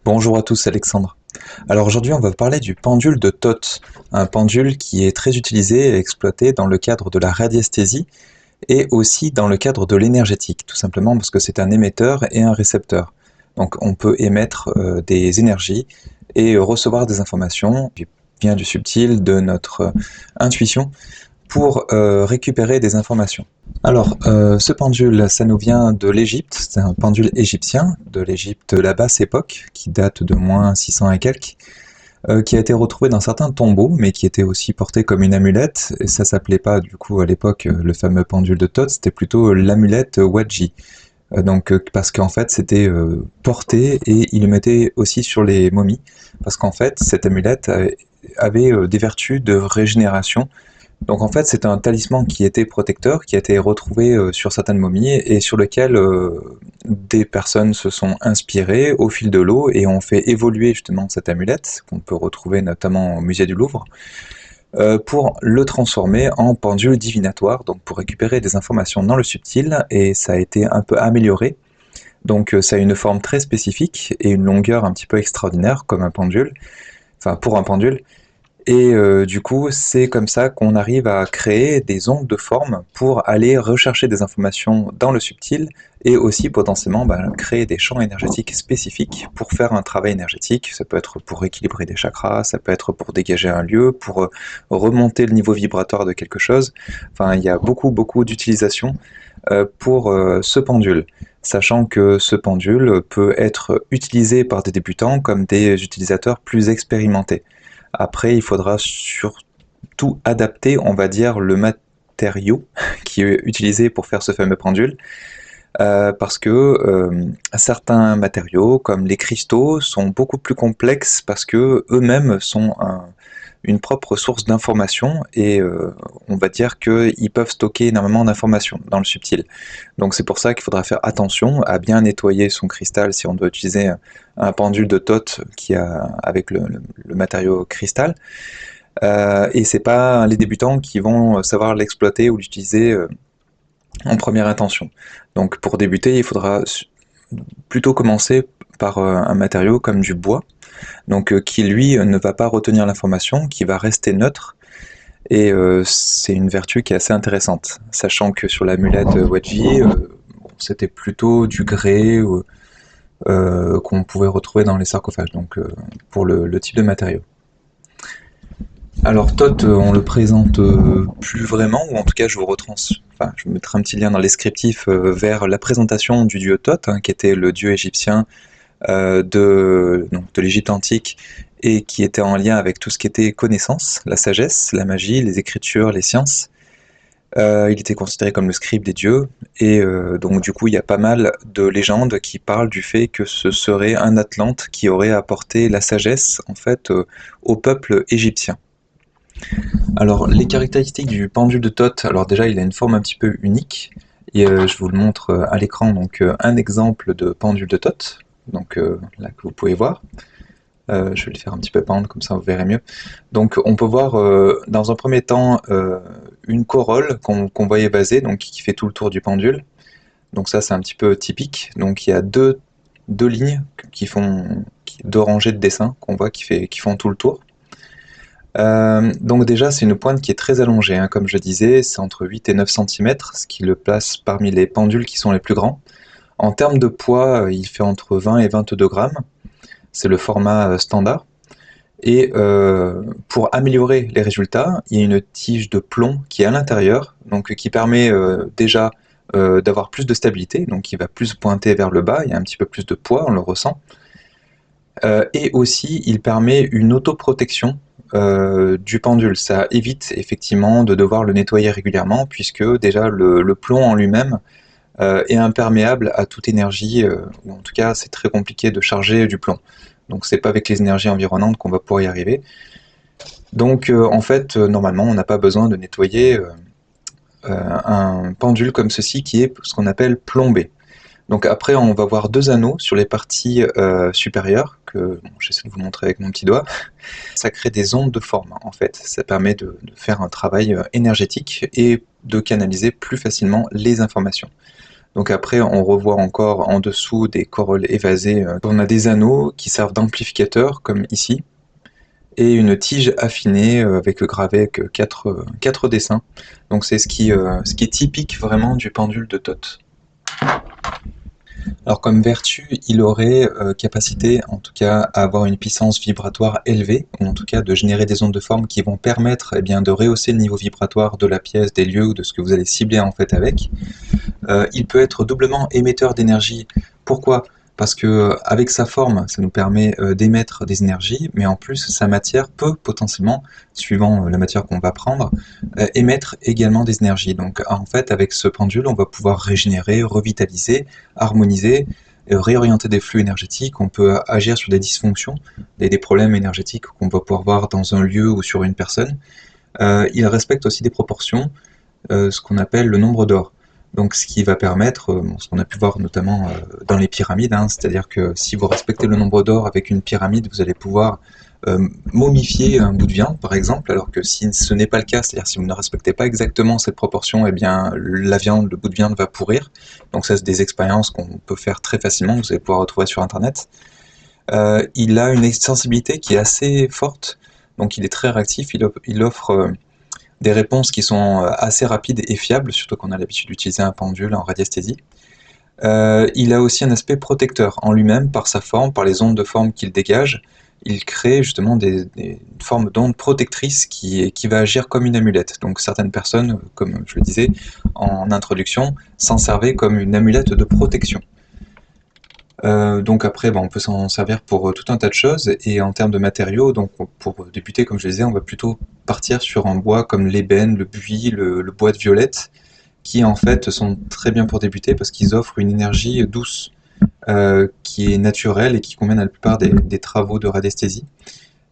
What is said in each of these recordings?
Bonjour à tous, Alexandre. Alors aujourd'hui, on va parler du pendule de Toth, un pendule qui est très utilisé et exploité dans le cadre de la radiesthésie et aussi dans le cadre de l'énergétique, tout simplement parce que c'est un émetteur et un récepteur. Donc on peut émettre des énergies et recevoir des informations qui viennent du subtil, de notre intuition, pour récupérer des informations. Alors, ce pendule, ça nous vient de l'Égypte, c'est un pendule égyptien, de l'Égypte de la basse époque, qui date de moins 600 et quelques, qui a été retrouvé dans certains tombeaux, mais qui était aussi porté comme une amulette, et ça s'appelait pas du coup à l'époque le fameux pendule de Thoth, c'était plutôt l'amulette Wadji. Parce qu'en fait c'était porté et il le mettait aussi sur les momies, parce qu'en fait cette amulette avait des vertus de régénération. Donc en fait, c'est un talisman qui était protecteur, qui a été retrouvé sur certaines momies et sur lequel des personnes se sont inspirées au fil de l'eau et ont fait évoluer justement cette amulette, qu'on peut retrouver notamment au musée du Louvre, pour le transformer en pendule divinatoire, donc pour récupérer des informations dans le subtil, et ça a été un peu amélioré. Donc ça a une forme très spécifique et une longueur un petit peu extraordinaire comme un pendule, enfin pour un pendule, et du coup, c'est comme ça qu'on arrive à créer des ondes de forme pour aller rechercher des informations dans le subtil et aussi potentiellement créer des champs énergétiques spécifiques pour faire un travail énergétique. Ça peut être pour équilibrer des chakras, ça peut être pour dégager un lieu, pour remonter le niveau vibratoire de quelque chose. Enfin, il y a beaucoup d'utilisations pour ce pendule. Sachant que ce pendule peut être utilisé par des débutants comme des utilisateurs plus expérimentés. Après, il faudra surtout adapter, on va dire, le matériau qui est utilisé pour faire ce fameux pendule, parce que certains matériaux, comme les cristaux, sont beaucoup plus complexes parce que eux-mêmes sont une propre source d'information et on va dire qu'ils peuvent stocker énormément d'informations dans le subtil. Donc c'est pour ça qu'il faudra faire attention à bien nettoyer son cristal si on doit utiliser un pendule de Thoth qui a avec le matériau cristal. Et c'est pas les débutants qui vont savoir l'exploiter ou l'utiliser en première intention. Donc pour débuter, il faudra plutôt commencer par un matériau comme du bois, donc qui lui ne va pas retenir l'information, qui va rester neutre, et c'est une vertu qui est assez intéressante, sachant que sur l'amulette Wadji, c'était plutôt du grès qu'on pouvait retrouver dans les sarcophages, donc pour le type de matériau. Alors Thoth, on le présente plus vraiment, ou en tout cas je mettrai un petit lien dans le descriptif vers la présentation du dieu Thoth, hein, qui était le dieu égyptien de l'Égypte antique et qui était en lien avec tout ce qui était connaissance, la sagesse, la magie, les écritures, les sciences. Il était considéré comme le scribe des dieux, et donc du coup il y a pas mal de légendes qui parlent du fait que ce serait un Atlante qui aurait apporté la sagesse en fait au peuple égyptien. Alors les caractéristiques du pendule de Thoth, alors déjà il a une forme un petit peu unique, et je vous le montre à l'écran, donc un exemple de pendule de Thoth, donc là que vous pouvez voir. Je vais le faire un petit peu pendre, comme ça vous verrez mieux. Donc on peut voir dans un premier temps une corolle qu'on voyait basée, donc qui fait tout le tour du pendule. Donc ça c'est un petit peu typique. Donc il y a deux lignes deux rangées de dessins qu'on voit qui font tout le tour. Donc déjà c'est une pointe qui est très allongée, hein, comme je disais, c'est entre 8 et 9 cm, ce qui le place parmi les pendules qui sont les plus grands. En termes de poids, il fait entre 20 et 22 grammes. C'est le format standard. Et pour améliorer les résultats, il y a une tige de plomb qui est à l'intérieur, donc qui permet déjà d'avoir plus de stabilité, donc il va plus pointer vers le bas, il y a un petit peu plus de poids, on le ressent. Et aussi, il permet une autoprotection du pendule. Ça évite effectivement de devoir le nettoyer régulièrement, puisque déjà le plomb en lui-même est imperméable à toute énergie, ou en tout cas c'est très compliqué de charger du plomb. Donc c'est pas avec les énergies environnantes qu'on va pouvoir y arriver. Donc en fait, normalement, on n'a pas besoin de nettoyer un pendule comme ceci qui est ce qu'on appelle plombé. Donc après, on va voir deux anneaux sur les parties supérieures, que bon, j'essaie de vous montrer avec mon petit doigt. Ça crée des ondes de forme, en fait. Ça permet de faire un travail énergétique et de canaliser plus facilement les informations. Donc après, on revoit encore en dessous des corolles évasées. On a des anneaux qui servent d'amplificateurs, comme ici, et une tige affinée avec gravé avec quatre dessins. Donc c'est ce qui est typique vraiment du pendule de Toth. Alors comme vertu, il aurait capacité en tout cas à avoir une puissance vibratoire élevée, ou en tout cas de générer des ondes de forme qui vont permettre bien, de rehausser le niveau vibratoire de la pièce, des lieux ou de ce que vous allez cibler en fait avec. Il peut être doublement émetteur d'énergie. Pourquoi? Parce que avec sa forme, ça nous permet d'émettre des énergies, mais en plus sa matière peut potentiellement, suivant la matière qu'on va prendre, émettre également des énergies. Donc en fait, avec ce pendule, on va pouvoir régénérer, revitaliser, harmoniser, réorienter des flux énergétiques. On peut agir sur des dysfonctions, des problèmes énergétiques qu'on va pouvoir voir dans un lieu ou sur une personne. Il respecte aussi des proportions, ce qu'on appelle le nombre d'or. Donc ce qui va permettre, ce qu'on a pu voir notamment dans les pyramides, hein, c'est-à-dire que si vous respectez le nombre d'or avec une pyramide, vous allez pouvoir momifier un bout de viande par exemple, alors que si ce n'est pas le cas, c'est-à-dire si vous ne respectez pas exactement cette proportion, eh bien la viande, le bout de viande va pourrir. Donc ça c'est des expériences qu'on peut faire très facilement, vous allez pouvoir retrouver sur internet. Il a une sensibilité qui est assez forte, donc il est très réactif, il offre des réponses qui sont assez rapides et fiables, surtout qu'on a l'habitude d'utiliser un pendule en radiesthésie. Il a aussi un aspect protecteur en lui-même, par sa forme, par les ondes de forme qu'il dégage. Il crée justement une forme d'onde protectrice qui va agir comme une amulette. Donc certaines personnes, comme je le disais en introduction, s'en servaient comme une amulette de protection. Donc après, on peut s'en servir pour tout un tas de choses. Et en termes de matériaux, donc pour débuter, comme je le disais, on va plutôt partir sur un bois comme l'ébène, le buis, le bois de violette, qui en fait sont très bien pour débuter parce qu'ils offrent une énergie douce, qui est naturelle et qui convient à la plupart des travaux de radiesthésie.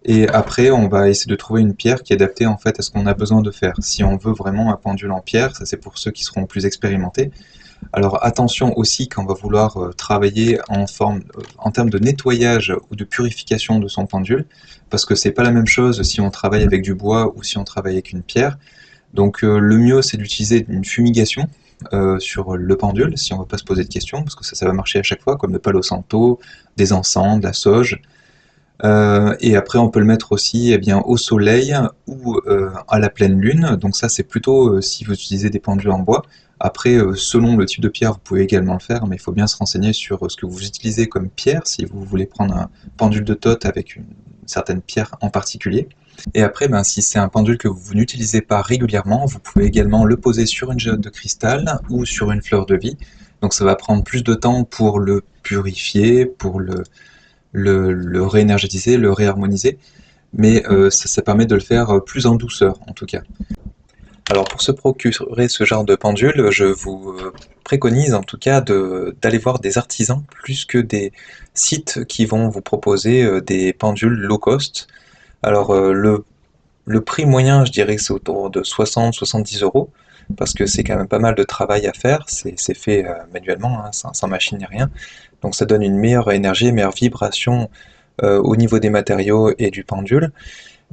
Et après, on va essayer de trouver une pierre qui est adaptée en fait à ce qu'on a besoin de faire. Si on veut vraiment un pendule en pierre, ça c'est pour ceux qui seront plus expérimentés. Alors attention aussi quand on va vouloir travailler en termes de nettoyage ou de purification de son pendule, parce que c'est pas la même chose si on travaille avec du bois ou si on travaille avec une pierre. Donc le mieux c'est d'utiliser une fumigation sur le pendule, si on ne veut pas se poser de questions, parce que ça va marcher à chaque fois, comme le palo santo, des encens, de la sauge. Et après on peut le mettre aussi bien, au soleil ou à la pleine lune, donc ça c'est plutôt si vous utilisez des pendules en bois. Après, selon le type de pierre, vous pouvez également le faire, mais il faut bien se renseigner sur ce que vous utilisez comme pierre, si vous voulez prendre un pendule de Toth avec une certaine pierre en particulier. Et après, si c'est un pendule que vous n'utilisez pas régulièrement, vous pouvez également le poser sur une géode de cristal ou sur une fleur de vie. Donc ça va prendre plus de temps pour le purifier, pour le réénergétiser, le réharmoniser, mais ça permet de le faire plus en douceur en tout cas. Alors pour se procurer ce genre de pendule, je vous préconise en tout cas d'aller voir des artisans plus que des sites qui vont vous proposer des pendules low cost. Alors le prix moyen, je dirais que c'est autour de 60-70 euros, parce que c'est quand même pas mal de travail à faire, c'est fait manuellement, hein, sans machine ni rien. Donc ça donne une meilleure énergie, une meilleure vibration au niveau des matériaux et du pendule.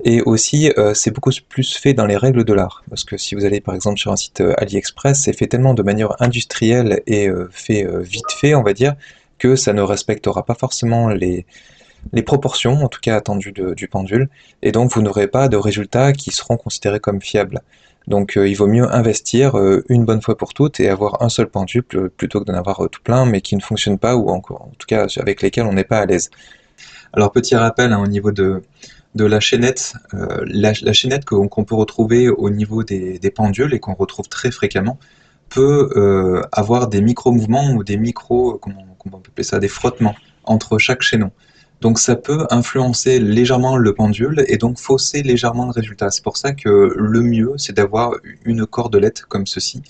Et aussi, c'est beaucoup plus fait dans les règles de l'art. Parce que si vous allez par exemple sur un site AliExpress, c'est fait tellement de manière industrielle et fait vite fait, on va dire, que ça ne respectera pas forcément les proportions, en tout cas attendues du pendule, et donc vous n'aurez pas de résultats qui seront considérés comme fiables. Donc il vaut mieux investir une bonne fois pour toutes et avoir un seul pendule plutôt que d'en avoir tout plein, mais qui ne fonctionnent pas, ou encore, en tout cas avec lesquels on n'est pas à l'aise. Alors petit rappel hein, au niveau de la chaînette, la chaînette qu'on peut retrouver au niveau des pendules et qu'on retrouve très fréquemment, peut avoir des micro-mouvements ou des comment on peut appeler ça, des frottements entre chaque chaînon. Donc ça peut influencer légèrement le pendule et donc fausser légèrement le résultat. C'est pour ça que le mieux, c'est d'avoir une cordelette comme ceci,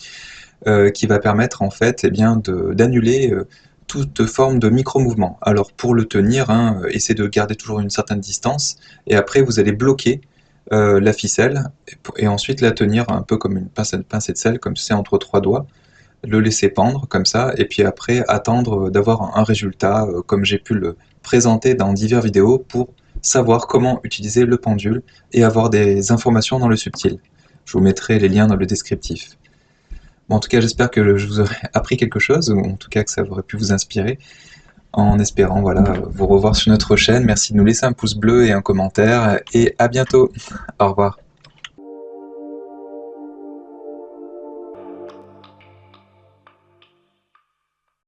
qui va permettre en fait d'annuler toute forme de micro-mouvement. Alors pour le tenir, hein, essayez de garder toujours une certaine distance, et après vous allez bloquer la ficelle, et ensuite la tenir un peu comme une pincée de sel, comme c'est entre trois doigts, le laisser pendre comme ça, et puis après attendre d'avoir un résultat comme j'ai pu le présenter dans diverses vidéos pour savoir comment utiliser le pendule et avoir des informations dans le subtil. Je vous mettrai les liens dans le descriptif. Bon, en tout cas, j'espère que je vous aurai appris quelque chose, ou en tout cas que ça aurait pu vous inspirer, en espérant voilà, vous revoir sur notre chaîne. Merci de nous laisser un pouce bleu et un commentaire, et à bientôt. Au revoir.